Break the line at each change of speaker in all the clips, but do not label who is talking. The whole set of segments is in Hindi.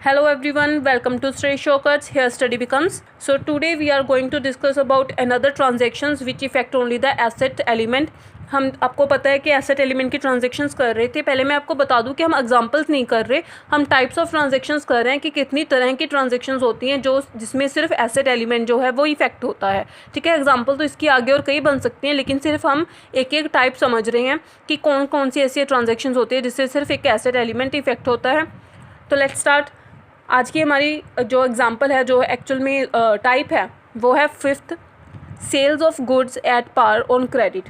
Hello everyone, welcome to Stray Shortcuts. Here study becomes. So today we are going to discuss about another transactions which affect only the asset element. हम आपको पता है कि एसेट एलिमेंट की ट्रांजेक्शन्स कर रहे थे। पहले मैं आपको बता दूं कि हम एग्जांपल्स नहीं कर रहे, हम टाइप्स ऑफ ट्रांजेक्शन्स कर रहे हैं कि कितनी तरह की ट्रांजेक्शन्स होती हैं जो जिसमें सिर्फ एसेट एलिमेंट जो है वो इफेक्ट होता है। ठीक है, एग्जांपल तो इसकी आगे और कई बन सकती हैं, लेकिन सिर्फ हम एक एक टाइप समझ रहे हैं कि कौन कौन सी ऐसी ट्रांजेक्शन्स होती है जिससे सिर्फ एक एसेट एलिमेंट इफेक्ट होता है। तो लेट्स स्टार्ट। आज की हमारी जो एग्जांपल है, जो एक्चुअल में टाइप है, वो है fifth, sales of goods at par on credit.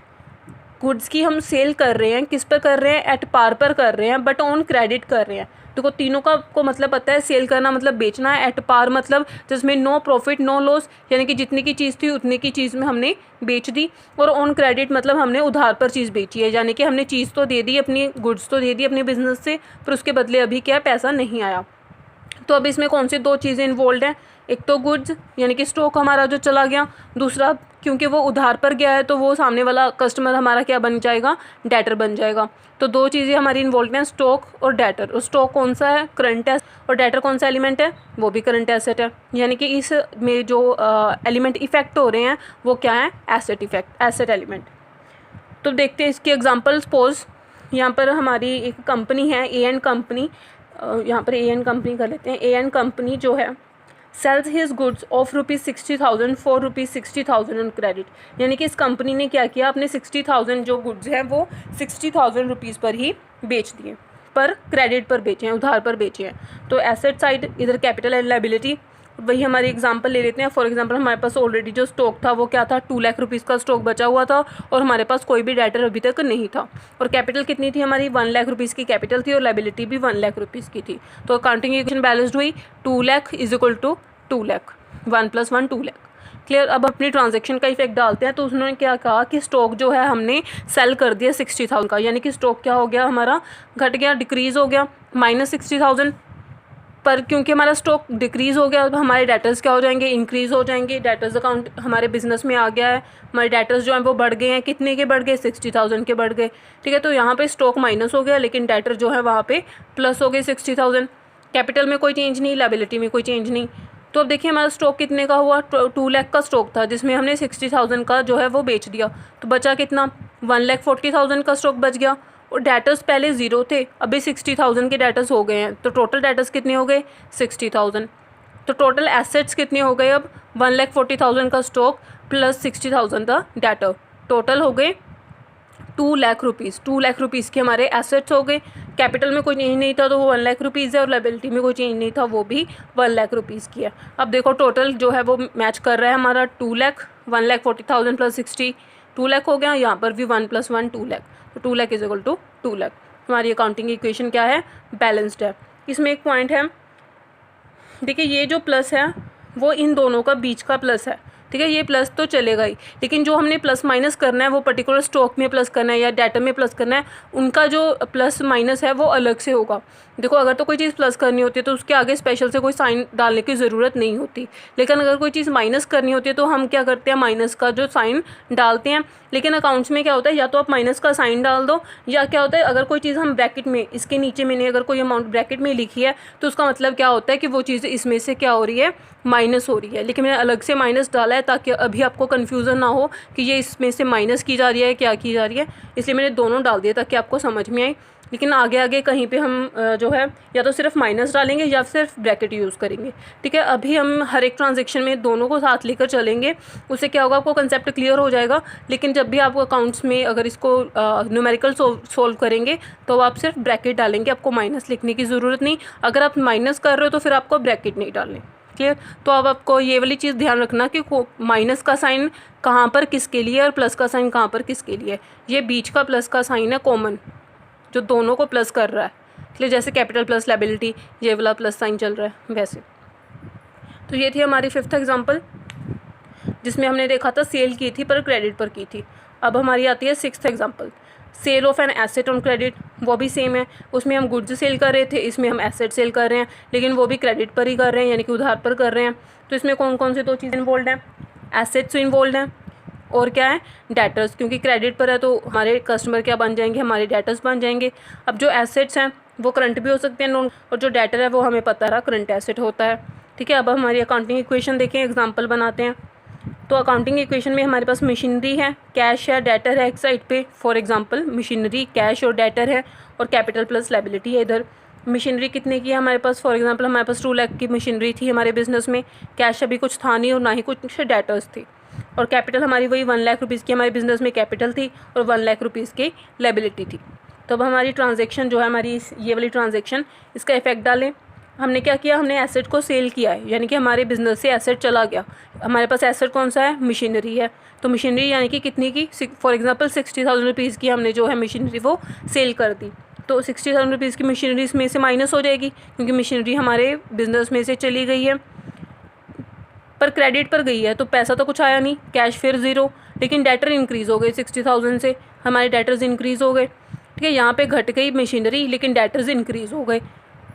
Goods की हम सेल कर रहे हैं, किस पर कर रहे हैं? एट पार पर कर रहे हैं, बट ऑन क्रेडिट कर रहे हैं। देखो तीनों का आपको मतलब पता है, सेल करना मतलब बेचना है, एट पार मतलब जिसमें नो प्रॉफिट नो लॉस, यानी कि जितनी की चीज़ थी उतने की चीज़ में हमने बेच दी। और ऑन क्रेडिट मतलब हमने उधार पर चीज़ बेची है, यानी कि हमने चीज़ तो दे दी, अपनी गुड्स तो दे दी अपने बिजनेस से, पर उसके बदले अभी क्या पैसा नहीं आया। तो अब इसमें कौन सी दो चीज़ें इन्वॉल्व हैं? एक तो गुड्स यानी कि स्टॉक हमारा जो चला गया, दूसरा क्योंकि वो उधार पर गया है तो वो सामने वाला कस्टमर हमारा क्या बन जाएगा? डेटर बन जाएगा। तो दो चीज़ें हमारी इन्वॉल्व हैं, स्टॉक और डेटर। और स्टॉक कौन सा है? करंट है। और डेटर कौन सा एलिमेंट है? वो भी करंट एसेट है। यानी कि इस में जो एलिमेंट इफेक्ट हो रहे हैं वो क्या है? Asset effect, asset element. तो देखते हैं इसके एग्जाम्पल। सपोज यहाँ पर हमारी एक कंपनी है, ए एंड कंपनी। यहाँ पर ए एंड कंपनी कर लेते हैं। ए एंड कंपनी जो है sales his goods of ₹60,000 for ₹60,000 on credit. यानी कि इस कंपनी ने क्या किया, अपने 60,000 जो गुड्स हैं वो 60,000 रुपीज़ पर ही बेच दिए, पर क्रेडिट पर बेचे हैं, उधार पर बेचे हैं। तो एसेट साइड इधर कैपिटल एंड लायबिलिटी। वही हमारी एग्जांपल ले लेते हैं। फॉर एग्जांपल हमारे पास ऑलरेडी जो स्टॉक था वो क्या था? 2 लाख रुपीज़ का स्टॉक बचा हुआ था और हमारे पास कोई भी डेटर अभी तक नहीं था। और कैपिटल कितनी थी हमारी? 1 लाख रुपीज़ की कैपिटल थी और लायबिलिटी भी 1 लाख रुपीज़ की थी। तो अकाउंटिंग इक्वेशन बैलेंस्ड हुई, 2 lakh is equal to 2 lakh, 1 + 1 2 lakh. Clear. अब अपनी ट्रांजेक्शन का इफेक्ट डालते हैं। तो उन्होंने क्या कहा कि स्टॉक जो है हमने सेल कर दिया 60,000 का, यानी कि स्टॉक क्या हो गया हमारा? घट गया, डिक्रीज़ हो गया, -60,000। पर क्योंकि हमारा स्टॉक डिक्रीज़ हो गया, अब हमारे डेटर्स क्या हो जाएंगे? इंक्रीज़ हो जाएंगे। डेटर्स अकाउंट हमारे बिजनेस में आ गया है, हमारे डेटर्स जो हैं वो बढ़ गए हैं। कितने के बढ़ गए? 60,000 के बढ़ गए। ठीक है, तो यहाँ पे स्टॉक माइनस हो गया, लेकिन डेटर जो है वहाँ पे प्लस हो गए 60,000। कैपिटल में कोई चेंज नहीं, लायबिलिटी में कोई चेंज नहीं। तो अब देखिए हमारा स्टॉक कितने का हुआ? 2 लाख का स्टॉक था जिसमें हमने 60,000 का जो है वो बेच दिया। तो बचा कितना? 1,40,000 का स्टॉक बच गया। और डेटर्स पहले 0 थे, अभी 60,000 के डेटर्स हो गए हैं। तो टोटल डेटर्स कितने हो गए? 60,000। तो टोटल एसेट्स कितने हो गए अब? 1,40,000 का स्टॉक प्लस 60,000 का डेटर, टोटल हो गए 2 लाख रुपीज़। 2 लाख रुपीज़ के हमारे एसेट्स हो गए। कैपिटल में कोई चेंज नहीं था तो वो 1 लाख रुपीज़ है, और लायबिलिटी में कोई चेंज नहीं था, वो भी 1 लाख रुपीज़ की है। अब देखो टोटल जो है वो मैच कर रहा है हमारा 2 लाख, 1,40,000 + 60 2 लाख हो गया। यहाँ पर भी 1 + 1 2 लाख, तो 2 lakh is equal to 2 lakh. हमारी अकाउंटिंग इक्वेशन क्या है? बैलेंस्ड है। इसमें एक पॉइंट है, देखिए ये जो प्लस है वो इन दोनों का बीच का प्लस है। ठीक है, ये प्लस तो चलेगा ही, लेकिन जो हमने प्लस माइनस करना है वो पर्टिकुलर स्टॉक में प्लस करना है या डाटा में प्लस करना है, उनका जो प्लस माइनस है वो अलग से होगा। देखो अगर तो कोई चीज़ प्लस करनी होती है तो उसके आगे स्पेशल से कोई साइन डालने की ज़रूरत नहीं होती, लेकिन अगर कोई चीज़ माइनस करनी होती है तो हम क्या करते हैं? माइनस का जो साइन डालते हैं। लेकिन अकाउंट्स में क्या होता है, या तो आप माइनस का साइन डाल दो, या क्या होता है अगर कोई चीज़ हम ब्रैकेट में, इसके नीचे मैंने अगर कोई अमाउंट ब्रैकेट में लिखी है तो उसका मतलब क्या होता है कि वो चीज़ इसमें से क्या हो रही है? माइनस हो रही है। लेकिन मैंने अलग से माइनस डाला है ताकि अभी आपको कन्फ्यूज़न ना हो कि ये इसमें से माइनस की जा रही है, क्या की जा रही है, इसलिए मैंने दोनों डाल दिया ताकि आपको समझ में आए। लेकिन आगे आगे कहीं पे हम जो है या तो सिर्फ माइनस डालेंगे या सिर्फ ब्रैकेट यूज़ करेंगे। ठीक है, अभी हम हर एक ट्रांजेक्शन में दोनों को साथ लेकर चलेंगे, उससे क्या होगा? आपको कंसेप्ट क्लियर हो जाएगा। लेकिन जब भी आप अकाउंट्स में अगर इसको न्यूमेरिकल सोल्व करेंगे तो आप सिर्फ ब्रैकेट डालेंगे, आपको माइनस लिखने की ज़रूरत नहीं। अगर आप माइनस कर रहे हो तो फिर आपको ब्रैकेट नहीं डालने। क्लियर। तो अब आपको ये वाली चीज़ ध्यान रखना कि माइनस का साइन कहाँ पर किसके लिए और प्लस का साइन कहाँ पर किसके लिए। ये बीच का प्लस का साइन है कॉमन, जो दोनों को प्लस कर रहा है। इसलिए जैसे कैपिटल प्लस लायबिलिटी, ये वाला प्लस साइन चल रहा है वैसे। तो ये थी हमारी फिफ्थ एग्जांपल, जिसमें हमने देखा था सेल की थी पर क्रेडिट पर की थी। अब हमारी आती है sixth example, sale of an asset on credit. वो भी सेम है, उसमें हम गुड्स सेल कर रहे थे, इसमें हम एसेट सेल कर रहे हैं, लेकिन वो भी क्रेडिट पर ही कर रहे हैं, यानी कि उधार पर कर रहे हैं। तो इसमें कौन कौन से दो चीज़ें इन्वॉल्व हैं? एसेट्स इन्वॉल्व हैं और क्या है? डेटर्स। क्योंकि क्रेडिट पर है तो हमारे कस्टमर क्या बन जाएंगे? हमारे डेटर्स बन जाएंगे। अब जो एसेट्स हैं वो करंट भी हो सकते हैं नॉन, और जो डेटर है वो हमें पता रहा करंट एसेट होता है। ठीक है, अब हमारी अकाउंटिंग इक्वेशन देखें, एग्जांपल बनाते हैं। तो अकाउंटिंग इक्वेशन में हमारे पास मशीनरी है, कैश है, डेटर है एक साइड पे। फॉर एग्जांपल मशीनरी, कैश और डेटर है, और कैपिटल प्लस लायबिलिटी है इधर। मशीनरी कितने की है हमारे पास? फॉर एग्जांपल हमारे पास 2 लाख की मशीनरी थी हमारे बिजनेस में। कैश अभी कुछ था नहीं और ना ही कुछ डेटर्स थी। और कैपिटल हमारी वही 1 लाख रुपीज़ की हमारे बिजनेस में कैपिटल थी, और 1 लाख रुपीज़ की लायबिलिटी थी। तो अब हमारी ट्रांजेक्शन जो है, हमारी ये वाली ट्रांजेक्शन, इसका इफेक्ट डालें। हमने क्या किया, हमने एसेट को सेल किया है, यानी कि हमारे बिजनेस से एसेट चला गया। हमारे पास एसेट कौन सा है? मशीनरी है। तो मशीनरी यानी कि कितनी की? फॉर एग्जांपल 60,000 रुपीज़ की हमने जो है मशीनरी वो सेल कर दी। तो 60,000 रुपीज़ की मशीनरी इसमें से माइनस हो जाएगी, क्योंकि मशीनरी हमारे बिजनेस में से चली गई है, पर क्रेडिट पर गई है, तो पैसा तो कुछ आया नहीं, कैश फिर ज़ीरो। लेकिन डेटर इंक्रीज़ हो गए 60,000 से, हमारे डेटर्स इंक्रीज़ हो गए। ठीक है, यहाँ पे घट गई मशीनरी लेकिन डेटर्स इंक्रीज़ हो गए।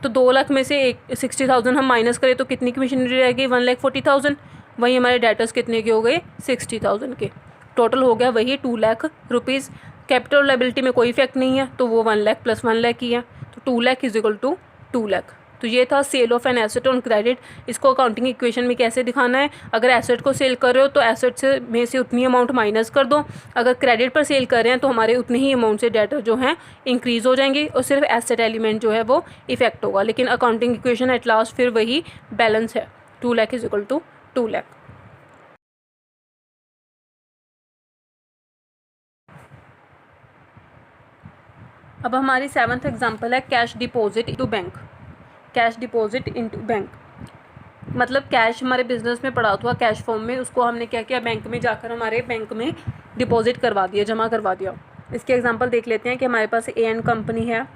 तो 2 लाख में से 60,000 हम माइनस करें तो कितनी की मशीनरी रह गई? 1,40,000। वहीं हमारे डेटर्स कितने के हो गए? 60,000 के। टोटल हो गया वही 2 लाख रुपीज़। कैपिटल लायबिलिटी में कोई इफेक्ट नहीं है, तो वो 1 लाख प्लस 1 लाख ही है, तो 2 lakh is equal to 2 lakh. तो ये था sale of an asset on credit. इसको अकाउंटिंग इक्वेशन में कैसे दिखाना है? अगर एसेट को सेल कर रहे हो तो एसेट से में से उतनी अमाउंट माइनस कर दो। अगर क्रेडिट पर सेल कर रहे हैं तो हमारे उतने ही अमाउंट से डेटर जो हैं इंक्रीज़ हो जाएंगे, और सिर्फ एसेट एलिमेंट जो है वो इफेक्ट होगा। लेकिन अकाउंटिंग इक्वेशन एट लास्ट फिर वही बैलेंस है, 2 lakh is equal to 2 lakh. अब हमारी 7th एग्जाम्पल है cash deposit into bank. Cash deposit into bank मतलब कैश हमारे बिजनेस में पड़ा हुआ कैश फॉर्म में, उसको हमने क्या किया, बैंक में जाकर हमारे बैंक में डिपॉजिट करवा दिया, जमा करवा दिया। इसके एग्जांपल देख लेते हैं कि हमारे पास ए एंड कंपनी है।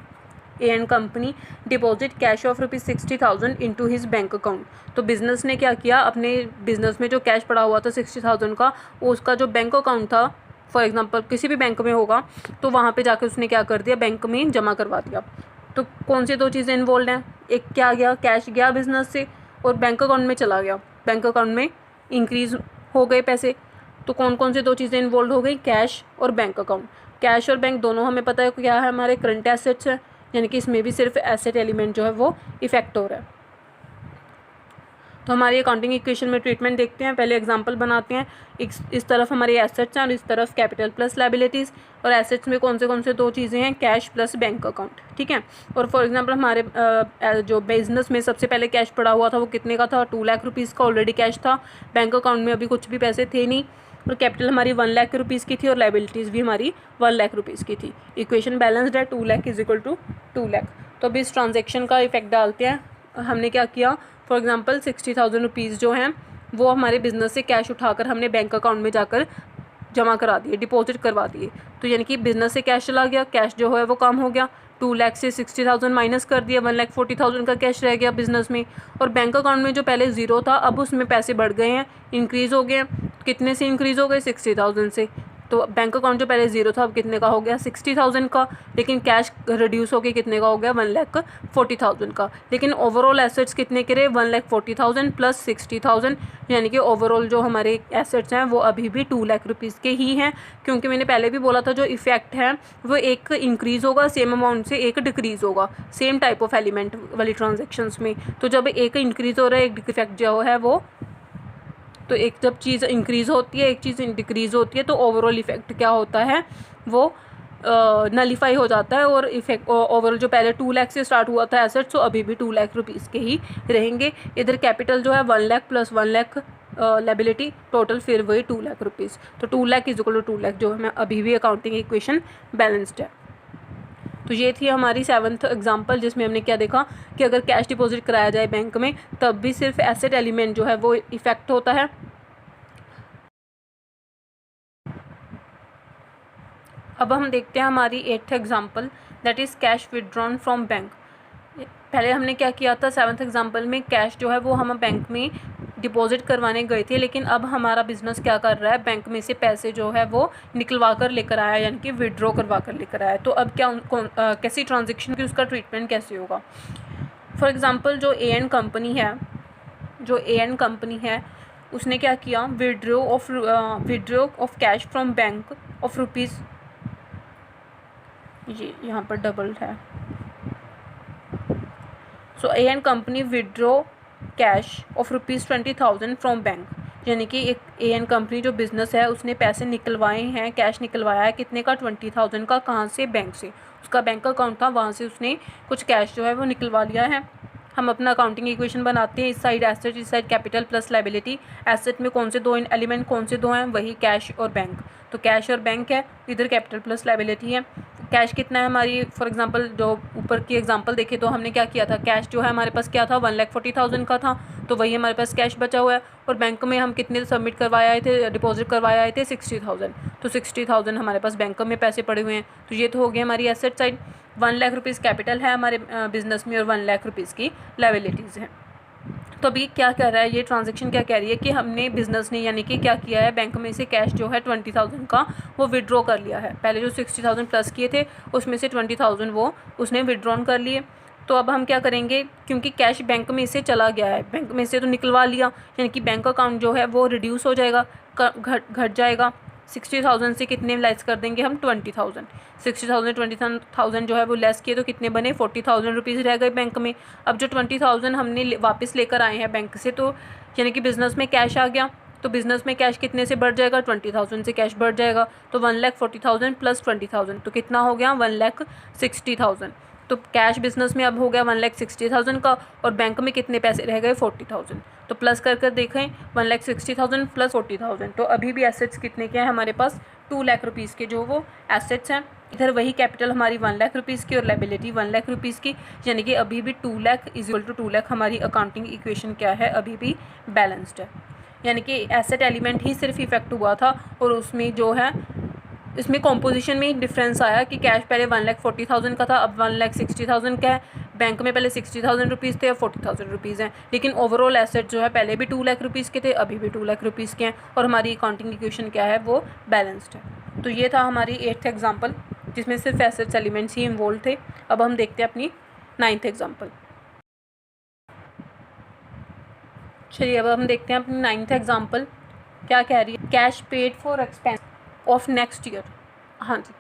ए and company deposit cash of ₹60,000 into his bank account. तो बिजनेस ने क्या किया, अपने बिजनेस में जो कैश पड़ा हुआ था 60,000 का, वो उसका जो बैंक अकाउंट था, फॉर एग्जांपल किसी भी बैंक में होगा, तो वहाँ पे जाकर उसने क्या कर दिया, बैंक में जमा करवा दिया। तो कौन सी दो चीज़ें इन्वॉल्व हैं? एक क्या गया, कैश गया बिजनेस से, और बैंक अकाउंट में चला गया। बैंक अकाउंट में इंक्रीज़ हो गए पैसे। तो कौन कौन सी दो चीज़ें इन्वॉल्व हो गई? कैश और बैंक अकाउंट। कैश और बैंक दोनों हमें पता है क्या है, हमारे करंट एसेट्स हैं, यानी कि इसमें भी सिर्फ एसेट एलिमेंट जो है वो इफेक्ट हो रहा है। तो हमारी अकाउंटिंग इक्वेशन में ट्रीटमेंट देखते हैं। पहले एग्जांपल बनाते हैं। इस तरफ हमारे एसेट्स हैं और इस तरफ कैपिटल प्लस लायबिलिटीज़। और एसेट्स में कौन से दो चीज़ें हैं? Cash plus bank account. ठीक है, और फॉर एग्जांपल हमारे जो बिजनेस में सबसे पहले कैश पड़ा हुआ था वो कितने का था? 2 लाख रुपीज़ का ऑलरेडी कैश था। बैंक अकाउंट में अभी कुछ भी पैसे थे नहीं, और कैपिटल हमारी 1 लाख रुपीज़ की थी, और लायबिलिटीज़ भी हमारी 1 लाख रुपीज़ की थी। इक्वेशन बैलेंस्ड है, 2 lakh is equal to 2 lakh. तो अभी इस ट्रांजेक्शन का इफेक्ट डालते हैं। हमने क्या किया, फॉर एग्जांपल 60,000 रुपीज़ जो हैं वो हमारे बिजनेस से कैश उठाकर हमने बैंक अकाउंट में जाकर जमा करा दिए, डिपॉजिट करवा दिए। तो यानी कि बिजनेस से कैश चला गया, कैश जो है वो कम हो गया। 2 लाख से 60,000 माइनस कर दिया, 1,40,000 का कैश रह गया बिजनेस में। और बैंक अकाउंट में जो पहले ज़ीरो था, अब उसमें पैसे बढ़ गए हैं, इंक्रीज़ हो गए हैं। कितने से इंक्रीज़ हो गए? 60,000 से। तो बैंक अकाउंट जो पहले ज़ीरो था अब कितने का हो गया? 60,000 का। लेकिन कैश रिड्यूस होकर कितने का हो गया? 1,40,000 का। लेकिन ओवरऑल एसेट्स कितने के रहे? 1,40,000 प्लस 60,000, यानी कि ओवरऑल जो हमारे एसेट्स हैं वो अभी भी 2 लाख रुपीज़ के ही हैं। क्योंकि मैंने पहले भी बोला था जो इफेक्ट है वो एक इंक्रीज़ होगा सेम अमाउंट से, एक डिक्रीज़ होगा सेम टाइप ऑफ एलिमेंट वाली ट्रांजेक्शन्स में। तो जब एक इंक्रीज़ हो रहा है, एक इफेक्ट जो है वो, तो एक जब चीज़ इंक्रीज़ होती है, एक चीज़ डिक्रीज़ होती है, तो ओवरऑल इफेक्ट क्या होता है, वो नलीफाई हो जाता है। और इफेक्ट ओवरऑल जो पहले 2 लाख से स्टार्ट हुआ था एसेट्स, तो अभी भी 2 लाख रुपीज़ के ही रहेंगे। इधर कैपिटल जो है 1 lakh plus 1 lakh liability, total फिर वही 2 लाख रुपीज़। तो 2 lakh is equal to 2 lakh जो है अभी भी अकाउंटिंग इक्वेशन बैलेंस्ड है। तो ये थी हमारी 7th एग्जांपल, जिसमें हमने क्या देखा कि अगर कैश डिपॉजिट कराया जाए बैंक में तब भी सिर्फ एसेट एलिमेंट जो है वो इफेक्ट होता है। अब हम देखते हैं हमारी 8th example, that is cash withdrawn from bank. पहले हमने क्या किया था, 7th एग्जांपल में कैश जो है वो हम बैंक में डिपॉजिट करवाने गए थे, लेकिन अब हमारा बिजनेस क्या कर रहा है, बैंक में से पैसे जो है वो निकलवा कर लेकर आया, यानी कि विड्रॉ करवा कर लेकर आया। तो अब क्या कैसी ट्रांजेक्शन की उसका ट्रीटमेंट कैसे होगा? फॉर एग्जांपल जो ए एंड कंपनी है उसने क्या किया, withdraw of cash from bank of rupees, ये यहाँ पर डबल है, so A and company withdraw cash of ₹20,000 from bank, यानी कि एक ए एन कंपनी जो बिज़नेस है उसने पैसे निकलवाए हैं, कैश निकलवाया है कितने का, 20,000 का। कहाँ से? बैंक से। उसका बैंक अकाउंट था, वहाँ से उसने कुछ कैश जो है वो निकलवा लिया है। हम अपना अकाउंटिंग इक्वेशन बनाते हैं, इस साइड एसेट, इस side capital plus liability. Asset में कौन से दो एलिमेंट, कौन से दो हैं? वही कैश और बैंक। तो कैश और बैंक है, इधर कैपिटल प्लस लायबिलिटी है। कैश कितना है हमारी, फॉर एग्जांपल जो ऊपर की एग्जांपल देखे तो हमने क्या किया था, कैश जो है हमारे पास क्या था, 1,40,000 का था, तो वही हमारे पास कैश बचा हुआ है। और बैंक में हम कितने सबमिट करवाए आए थे, डिपॉजिट करवाए आए थे 60,000, तो 60,000 हमारे पास बैंक में पैसे पड़े हुए हैं। तो ये तो हो गया हमारी एसेट साइड। 1,00,000 रुपीज़ कैपिटल है हमारे बिजनेस में और 1,00,000 रुपीज़ की लायबिलिटीज़ हैं। तो अभी क्या कह रहा है ये ट्रांजैक्शन, क्या कह रही है कि हमने बिजनेस ने यानी कि क्या किया है, बैंक में से कैश जो है 20,000 का वो विड्रॉ कर लिया है। पहले जो 60,000 प्लस किए थे उसमें से 20,000 वो उसने विड्रॉन कर लिए। तो अब हम क्या करेंगे, क्योंकि कैश बैंक में से चला गया है, बैंक में से तो निकलवा लिया, यानी कि बैंक अकाउंट जो है वो रिड्यूस हो जाएगा, घट जाएगा। 60,000 से कितने लेस कर देंगे हम, 20,000। 60,000 20,000 जो है वो लेस किए तो कितने बने, 40,000 रुपीज़ रह गए बैंक में। अब जो 20,000 हमने वापस लेकर आए हैं बैंक से, तो यानी कि बिज़नेस में कैश आ गया, तो बिज़नेस में कैश कितने से बढ़ जाएगा, 20,000 से कैश बढ़ जाएगा। तो 1,40,000 प्लस 20,000 तो कितना हो गया, 1,60,000। तो कैश बिजनेस में अब हो गया 1,60,000 का, और बैंक में कितने पैसे रह गए, 40,000। तो प्लस कर कर देखें, 1,60,000 प्लस 40,000, तो अभी भी एसेट्स कितने के हैं हमारे पास, 2,00,000 रुपीज़ के जो वो एसेट्स हैं। इधर वही कैपिटल हमारी 1,00,000 रुपीज़ की और लायबिलिटी 1,00,000 रुपीज़ की, यानी कि अभी भी 2,00,000 इक्वल टू 2,00,000 हमारी अकाउंटिंग इक्वेशन क्या है, अभी भी बैलेंस्ड है। यानी कि एसेट एलिमेंट ही सिर्फ इफेक्ट हुआ था और उसमें जो है इसमें कॉम्पोजिशन में डिफरेंस आया कि कैश पहले 1,40,000 का था, अब 1,60,000 का है। बैंक में पहले 60,000 रुपीज़ थे, अब 40,000 रुपीज़ हैं। लेकिन ओवरऑल एसेट जो है पहले भी 2,00,000 रुपीज़ के थे, अभी भी 2,00,000 रुपीज़ के हैं, और हमारी अकाउंटिंग इक्वेशन क्या है, वो बैलेंस्ड है। तो ये था हमारी 8th एग्जाम्पल, जिसमें सिर्फ एसेट्स एलिमेंट्स ही इन्वॉल्व थे। अब हम देखते हैं अपनी 9th एग्जाम्पल। चलिए अब हम देखते हैं अपनी 9th एग्जाम्पल क्या कह रही है, cash paid for expense of next year. हाँ जी,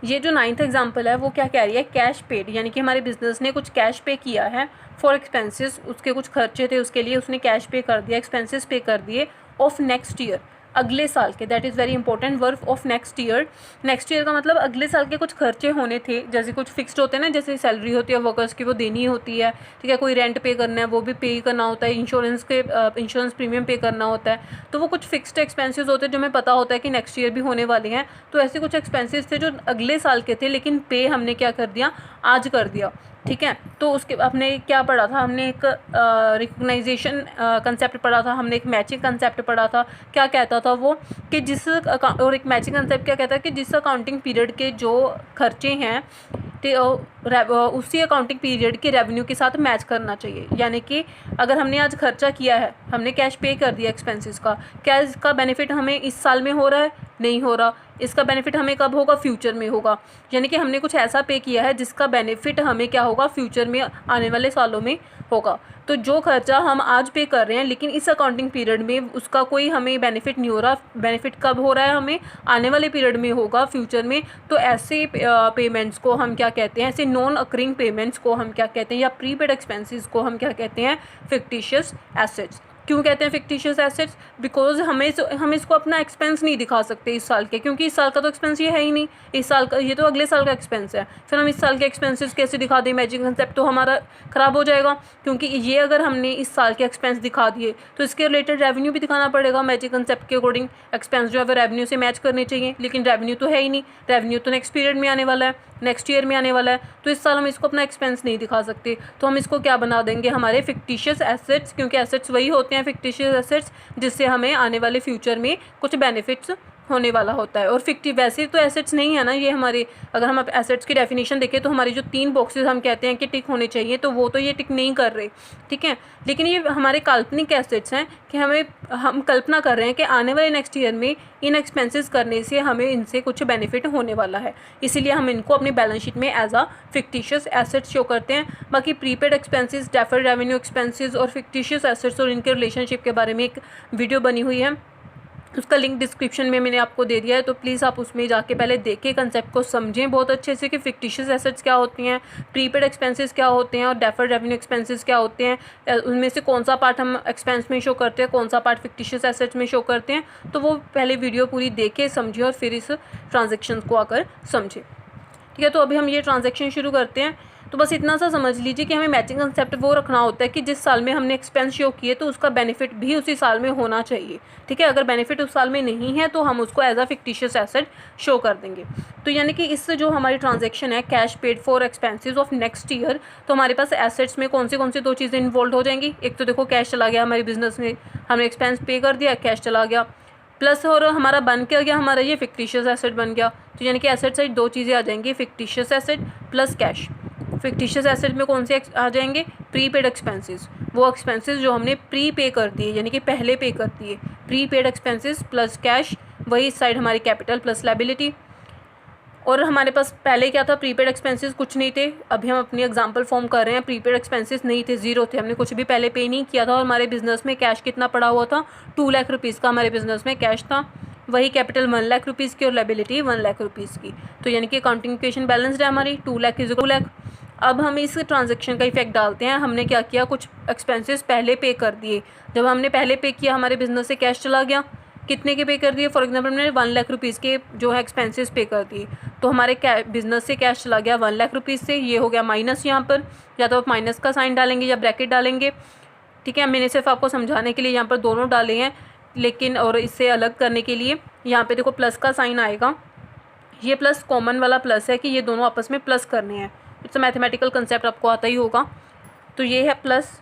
ये जो 9th एग्जाम्पल है वो क्या कह रही है, कैश पेड, यानी कि हमारे बिजनेस ने कुछ कैश पे किया है फॉर एक्सपेंसेस, उसके कुछ खर्चे थे उसके लिए उसने कैश पे कर दिया, एक्सपेंसेस पे कर दिए, ऑफ नेक्स्ट ईयर, अगले साल के। That is very important verb, of next year. Next year का मतलब अगले साल के कुछ खर्चे होने थे, जैसे कुछ फिक्स्ड होते हैं ना, जैसे सैलरी होती है वर्कर्स की वो देनी होती है, ठीक है, कोई रेंट पे करना है वो भी पे करना होता है, इंश्योरेंस प्रीमियम पे करना होता है, तो वो कुछ फिक्स्ड एक्सपेंसेस होते हैं जो हमें पता होता है कि नेक्स्ट ईयर भी होने वाले हैं। तो ऐसे कुछ एक्सपेंसेस थे जो अगले साल के थे, लेकिन पे हमने क्या कर दिया, आज कर दिया, ठीक है। तो उसके हमने क्या पढ़ा था, हमने एक रिकग्नाइजेशन कंसेप्ट पढ़ा था, हमने एक मैचिंग कंसेप्ट पढ़ा था। क्या कहता था वो कि और एक मैचिंग कंसेप्ट क्या कहता है कि जिस अकाउंटिंग पीरियड के जो खर्चे हैं उसी अकाउंटिंग पीरियड के रेवेन्यू के साथ मैच करना चाहिए। यानी कि अगर हमने आज खर्चा किया है, हमने कैश पे कर दिया एक्सपेंसेस का, क्या इसका बेनिफिट हमें इस साल में हो रहा है, नहीं हो रहा। इसका बेनिफिट हमें कब होगा, फ्यूचर में होगा। यानी कि हमने कुछ ऐसा पे किया है जिसका बेनिफिट हमें क्या होगा, फ्यूचर में आने वाले सालों में होगा। तो जो खर्चा हम आज पे कर रहे हैं लेकिन इस अकाउंटिंग पीरियड में उसका कोई हमें बेनिफिट नहीं हो रहा, बेनिफिट कब हो रहा है, हमें आने वाले पीरियड में होगा, फ्यूचर में। तो ऐसे पेमेंट्स को हम क्या कहते हैं, ऐसे नॉन अकरिंग पेमेंट्स को हम क्या कहते हैं, या प्रीपेड एक्सपेंसेस को हम क्या कहते हैं, फिक्टिशियस एसेट्स। क्यों कहते हैं फिक्टिशियस एसेट्स, बिकॉज हम इसको अपना एक्सपेंस नहीं दिखा सकते इस साल के, क्योंकि इस साल का तो एक्सपेंस ये है ही नहीं, इस साल का ये तो अगले साल का एक्सपेंस है। फिर हम इस साल के एक्सपेंसेस कैसे दिखा दें, मैचिंग कंसेप्ट तो हमारा ख़राब हो जाएगा, क्योंकि ये अगर हमने इस साल के एक्सपेंस दिखा दिए तो इसके रिलेटेड रेवेन्यू भी दिखाना पड़ेगा। मैचिंग कंसेप्ट के अकॉर्डिंग एक्सपेंस जो है वो रेवेन्यू से मैच करने चाहिए, लेकिन रेवेन्यू तो है ही नहीं, रेवेन्यू तो नेक्स्ट पीरियड में आने वाला है, नेक्स्ट ईयर में आने वाला है। तो इस साल हम इसको अपना एक्सपेंस नहीं दिखा सकते, तो हम इसको क्या बना देंगे, हमारे फिक्टिशियस एसेट्स, क्योंकि एसेट्स वही होते हैं फिक्टिशियस एसेट्स जिससे हमें आने वाले फ्यूचर में कुछ बेनिफिट्स होने वाला होता है। और फिक्टिव वैसे तो एसेट्स नहीं है ना ये हमारे, अगर हम एसेट्स की डेफिनेशन देखें तो हमारी जो 3 बॉक्सेस हम कहते हैं कि टिक होने चाहिए, तो वो तो ये टिक नहीं कर रहे, ठीक है। लेकिन ये हमारे काल्पनिक एसेट्स हैं कि हम कल्पना कर रहे हैं कि आने वाले नेक्स्ट ईयर में इन एक्सपेंसेस करने से हमें इनसे कुछ बेनिफिट होने वाला है, इसीलिए हम इनको अपनी बैलेंस शीट में as a fictitious assets show करते हैं। बाकी prepaid expenses, deferred revenue expenses और फिक्टिशियस एसेट्स और इनके रिलेशनशिप के बारे में एक वीडियो बनी हुई है, उसका लिंक डिस्क्रिप्शन में मैंने आपको दे दिया है, तो प्लीज़ आप उसमें जाके पहले देखें, कंसेप्ट को समझें बहुत अच्छे से कि फिक्टिशियस एसेट्स क्या होती हैं, प्रीपेड एक्सपेंसेस क्या होते हैं और डेफर्ड रेवेन्यू एक्सपेंसेस क्या होते हैं, उनमें से कौन सा पार्ट हम एक्सपेंस में शो करते हैं, कौन सा पार्ट फिक्टिशियस एसेट्स में शो करते हैं। तो वो पहले वीडियो पूरी देखें, समझें और फिर इस ट्रांजेक्शन को आकर समझें। ठीक है, तो अभी हम ये ट्रांजेक्शन शुरू करते हैं। तो बस इतना सा समझ लीजिए कि हमें मैचिंग कंसेप्ट वो रखना होता है कि जिस साल में हमने एक्सपेंस शो किए तो उसका बेनिफिट भी उसी साल में होना चाहिए। ठीक है, अगर बेनिफिट उस साल में नहीं है तो हम उसको as a fictitious asset show कर देंगे। तो यानी कि इससे जो हमारी ट्रांजेक्शन है cash paid for expenses of next year, तो हमारे पास एसेट्स में कौन सी दो चीज़ें इन्वॉल्व हो जाएंगी। एक तो देखो कैश चला गया हमारे बिजनेस में, हमने एक्सपेंस पे कर दिया, कैश चला गया, प्लस और हमारा बन क्या गया, हमारा ये फिक्टिशियस एसेट बन गया। तो यानी कि एसेट साइड दो चीज़ें आ जाएंगी, fictitious asset plus cash. Fictitious asset में कौन से आ जाएंगे, प्रीपेड एक्सपेंसेस, वो एक्सपेंसेस जो हमने प्री पे कर दिए यानी कि पहले पे कर दिए, प्रीपेड एक्सपेंसेस प्लस कैश, वही इस साइड हमारी कैपिटल प्लस लायबिलिटी। और हमारे पास पहले क्या था, प्रीपेड एक्सपेंसेस कुछ नहीं थे, अभी हम अपनी एग्जांपल फॉर्म कर रहे हैं, प्रीपेड एक्सपेंसेस नहीं थे, जीरो थे, हमने कुछ भी पहले पे नहीं किया था और हमारे बिजनेस में कैश कितना पड़ा हुआ था, 2 लाख रुपीज़ का हमारे बिजनेस में कैश था, वही कैपिटल 1 लाख रुपीज़ की और लायबिलिटी 1 लाख रुपीज़ की। तो यानी कि अकाउंटिंग इक्वेशन बैलेंस्ड है हमारी, 2 लाख इज 2 लाख। अब हम इस ट्रांजेक्शन का इफेक्ट डालते हैं, हमने क्या किया, कुछ एक्सपेंसेस पहले पे कर दिए, जब हमने पहले पे किया हमारे बिजनेस से कैश चला गया, कितने के पे कर दिए, फॉर एग्जांपल हमने 1 लाख रुपीज़ के जो है एक्सपेंसेस पे कर दिए, तो हमारे बिजनेस से कैश चला गया 1 लाख रुपीज़ से, ये हो गया माइनस यहाँ पर, या तो आप माइनस का साइन डालेंगे या ब्रैकेट डालेंगे। ठीक है, मैंने सिर्फ आपको समझाने के लिए यहाँ पर दोनों डाले हैं, लेकिन और इससे अलग करने के लिए यहाँ पे देखो प्लस का साइन आएगा, ये प्लस कॉमन वाला प्लस है कि ये दोनों आपस में प्लस करने हैं, इट्स अ मैथमेटिकल कंसेप्ट, आपको आता ही होगा। तो ये है प्लस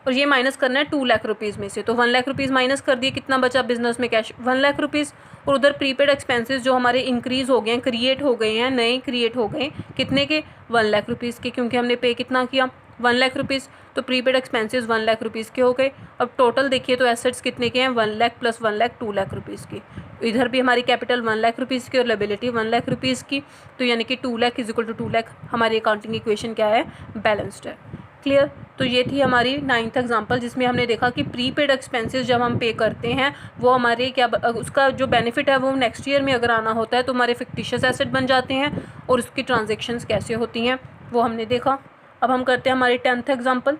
और ये माइनस करना है 2 लाख रुपीज़ में से, तो 1 लाख रुपीज़ माइनस कर दिए, कितना बचा बिजनेस में कैश 1 लाख रुपीज़। और उधर प्रीपेड एक्सपेंसेस जो हमारे इंक्रीज़ हो गए हैं, क्रिएट हो गए हैं, नए क्रिएट हो गए, कितने के, 1 लाख रुपीज़ के, क्योंकि हमने पे कितना किया 1 लाख रुपीज़, तो प्रीपेड एक्सपेंसेस 1 लाख रुपीज़ के हो गए। अब टोटल देखिए तो एसेट्स कितने के हैं, 1 लाख प्लस 1 लाख 2 लाख रुपीज़ की। इधर भी हमारी कैपिटल 1 लाख रुपीज़ की और लायबिलिटी 1 लाख रुपीज़ की, तो यानी कि 2 lakh is equal to 2 lakh, हमारी अकाउंटिंग इक्वेशन क्या है, बैलेंस्ड है। क्लियर। तो ये थी हमारी 9th एग्जांपल, जिसमें हमने देखा कि प्रीपेड एक्सपेंसेस जब हम पे करते हैं वो हमारे क्या उसका जो बेनिफिट है वो नेक्स्ट ईयर में अगर आना होता है तो हमारे फिक्टिशियस एसेट बन जाते हैं, और उसकी ट्रांजेक्शन्स कैसे होती हैं वो हमने देखा। अब हम करते हैं हमारी 10th एग्जांपल।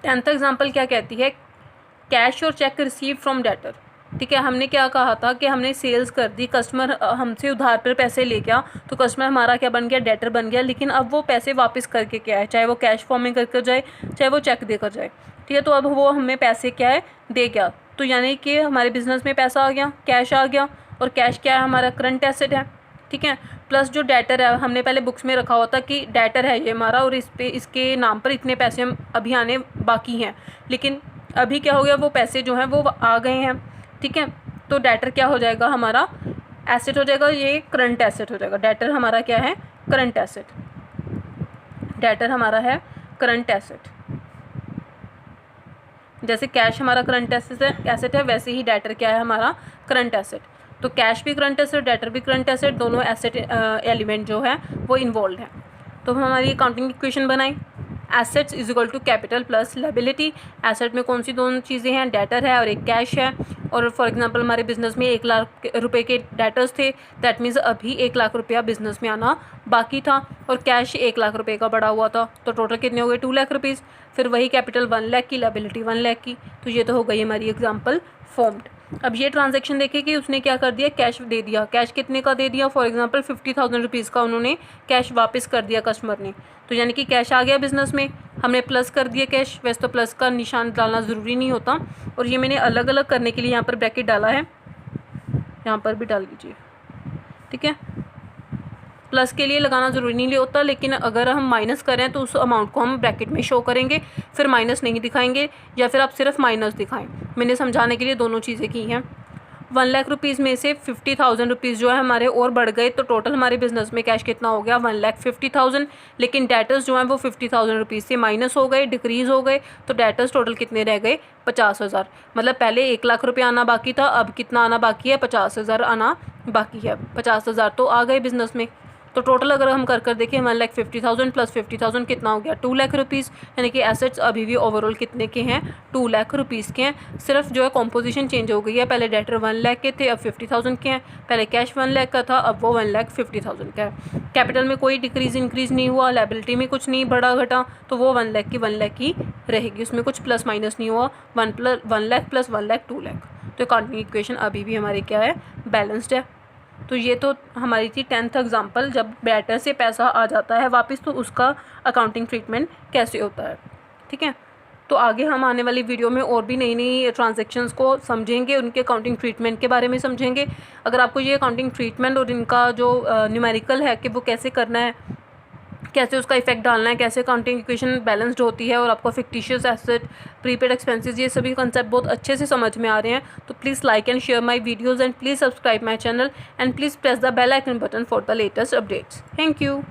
10th एग्जांपल क्या कहती है, कैश और चेक रिसीव फ्रॉम डेटर। ठीक है, हमने क्या कहा था कि हमने सेल्स कर दी, कस्टमर हमसे उधार पर पैसे ले गया, तो कस्टमर हमारा क्या बन गया, डेटर बन गया, लेकिन अब वो पैसे वापस करके क्या है, चाहे वो कैश फॉर्म में करके जाए चाहे वो चेक देकर जाए। ठीक है, तो अब वो हमें पैसे क्या है, दे गया, तो यानी कि हमारे बिजनेस में पैसा आ गया, कैश आ गया, और कैश क्या है, हमारा करंट एसेट है। ठीक है, प्लस जो डेटर है हमने पहले बुक्स में रखा होता कि डेटर है ये हमारा और इस पे इसके नाम पर इतने पैसे हम अभी आने बाकी हैं, लेकिन अभी क्या हो गया, वो पैसे जो हैं वो आ गए हैं। ठीक है, तो डेटर क्या हो जाएगा, हमारा एसेट हो जाएगा, ये करंट एसेट हो जाएगा। डेटर हमारा क्या है, करंट एसेट, डेटर हमारा है करंट एसेट। जैसे कैश हमारा करंट एसेट है वैसे ही डेटर क्या है, हमारा करंट एसेट। तो कैश भी करंट एसेट, डेटर भी करंट एसेट, दोनों एसेट एलिमेंट जो है वो इन्वॉल्व है। तो हम हमारी अकाउंटिंग इक्वेशन बनाई, assets is equal to capital plus liability. Asset में कौन सी दोनों चीज़ें हैं, डेटर है और एक कैश है। और फॉर एग्जांपल हमारे बिजनेस में 1 लाख रुपए के डेटर्स थे, दैट मीन्स अभी 1 लाख रुपया बिजनेस में आना बाकी था, और कैश 1 लाख रुपए का बढ़ा हुआ था, तो टोटल कितने हो गए, 2 लाख रुपीज़। फिर वही कैपिटल 1 लाख की, लायबिलिटी 1 लाख की। तो ये तो हो गई हमारी एग्जाम्पल फॉर्म्ड। अब ये ट्रांजैक्शन देखें कि उसने क्या कर दिया, कैश दे दिया। कैश कितने का दे दिया, फॉर एग्जांपल 50,000 रुपीज़ का उन्होंने कैश वापस कर दिया कस्टमर ने, तो यानी कि कैश आ गया बिजनेस में, हमने प्लस कर दिया कैश। वैसे तो प्लस का निशान डालना ज़रूरी नहीं होता, और ये मैंने अलग अलग करने के लिए यहाँ पर ब्रैकेट डाला है, यहाँ पर भी डाल दीजिए। ठीक है, प्लस के लिए लगाना ज़रूरी नहीं होता, लेकिन अगर हम माइनस करें तो उस अमाउंट को हम ब्रैकेट में शो करेंगे, फिर माइनस नहीं दिखाएंगे, या फिर आप सिर्फ माइनस दिखाएं। मैंने समझाने के लिए दोनों चीज़ें की हैं। 1 लाख रुपीज़ में से 50,000 रुपीज़ जो है हमारे और बढ़ गए, तो टोटल हमारे बिजनेस में कैश कितना हो गया, 1,50,000। लेकिन डेटर्स जो हैं वो 50,000 रुपीज़ से माइनस हो गए, डिक्रीज़ हो गए, तो डेटर्स टोटल कितने रह गए, 50,000। मतलब पहले 1 लाख रुपये आना बाकी था, अब कितना आना बाकी है, 50,000 आना बाकी है। 50,000 तो आ गए बिजनेस में। तो टोटल अगर हम कर देखें 1,50,000 प्लस 50,000 कितना हो गया 2 लाख रुपीज़, यानी कि एसेट्स अभी भी ओवरऑल कितने के हैं 2 लाख रुपीज़ के हैं। सिर्फ जो है कॉम्पोजिशन चेंज हो गई है, पहले डेटर 1 लाख के थे अब 50,000 के हैं, पहले कैश 1 लाख का था अब वो 1,50,000 का है। कैपिटल में कोई डिक्रीज इंक्रीज़ नहीं हुआ, लायबिलिटी में कुछ नहीं बढ़ा घटा, तो वो 1 लाख की रहेगी, उसमें कुछ प्लस माइनस नहीं हुआ। 1 लाख प्लस 1 लाख 2 लाख, तो अकाउंटिंग इक्वेशन अभी भी हमारी क्या है बैलेंस्ड है। तो ये तो हमारी थी 10th एग्जाम्पल, जब डेटर से पैसा आ जाता है वापस तो उसका अकाउंटिंग ट्रीटमेंट कैसे होता है। ठीक है, तो आगे हम आने वाली वीडियो में और भी नई नई ट्रांजैक्शंस को समझेंगे, उनके अकाउंटिंग ट्रीटमेंट के बारे में समझेंगे। अगर आपको ये अकाउंटिंग ट्रीटमेंट और इनका जो न्यूमेरिकल है कि वो कैसे करना है, कैसे उसका इफेक्ट डालना है, कैसे अकाउंटिंग इक्वेशन बैलेंस्ड होती है और आपको फिक्टिशियस एसेट, प्रीपेड एक्सपेंसेस, ये सभी कंसेप्ट बहुत अच्छे से समझ में आ रहे हैं, तो please like and share my videos and please subscribe my channel and please press the bell icon button for the latest updates. Thank you.